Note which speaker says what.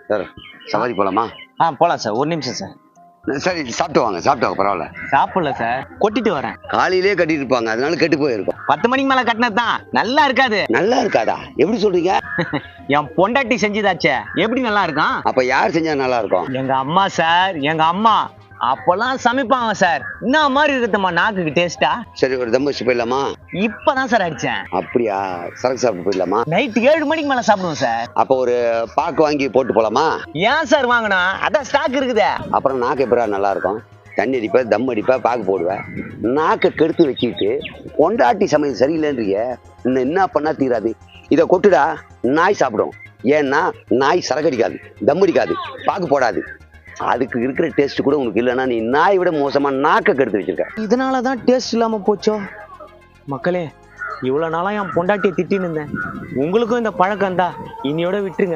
Speaker 1: Sir சவாரி போலாமா?
Speaker 2: போலாம் சார், ஒரு நிமிஷம் சார்.
Speaker 1: சரி சாப்பிட்டு வாங்க, சாப்பிட்டு வாங்க, பரவாயில்ல.
Speaker 2: சாப்பிடல சார், கொட்டிட்டு வரேன்.
Speaker 1: காலையிலே கட்டிட்டு இருப்பாங்க, அதனால கெட்டு போயிருக்கும்.
Speaker 2: 10 மணிக்கு மேல கட்டினதுதான் நல்லா இருக்காது.
Speaker 1: நல்லா இருக்காதா? எப்படி சொல்றீங்க?
Speaker 2: என் பொண்டாட்டி செஞ்சதாச்சே, எப்படி நல்லா இருக்கும்?
Speaker 1: அப்ப யார் செஞ்சா நல்லா இருக்கும்?
Speaker 2: எங்க அம்மா சார், எங்க அம்மா அப்பெல்லாம் சமைப்பாங்க சார். என்ன மாதிரி இருக்குமா நாக்குக்கு டேஸ்டா?
Speaker 1: சரி ஒரு தம் வச்சு போயிடலாமா?
Speaker 2: இப்பதான் சார் அடிச்சேன்.
Speaker 1: அப்படியா? சரக்கு சாப்பிட்டு போயிடலாமா?
Speaker 2: நைட்டு 7 மணிக்கு மேல சாப்பிடுவோம் சார்.
Speaker 1: அப்ப ஒரு பாக்கு வாங்கி போட்டு போலாமா?
Speaker 2: ஏன் சார் வாங்கணும்? அதான் ஸ்டாக் இருக்குதே.
Speaker 1: அப்புறம் நாக்கு எப்படா நல்லா இருக்கும்? தண்ணி அடிப்ப, தம் அடிப்ப, பாக்கு போடுவேன். நாக்கை கெடுத்து வச்சுக்கிட்டு பொண்டாட்டி சமையல் சரியில்லைன்றிய இன்னும் என்ன பண்ணா தீராது. இதை கொட்டுடா, நாய் சாப்பிடும். ஏன்னா நாய் சரக்கு அடிக்காது, தம் அடிக்காது, பாக்கு போடாது. அதுக்கு இருக்கிற டேஸ்ட் கூட உனக்கு இல்லைன்னா நீ நாய் விட மோசமா நாக்கை கெடுத்து வச்சிருக்க.
Speaker 2: இதனாலதான் டேஸ்ட் இல்லாம போச்சோ? மக்களே, இவ்வளவு நாளா என் பொண்டாட்டியை திட்டின்னு இருந்தேன். உங்களுக்கும் இந்த பழக்கம் தான், இனியோட விட்டுருங்க.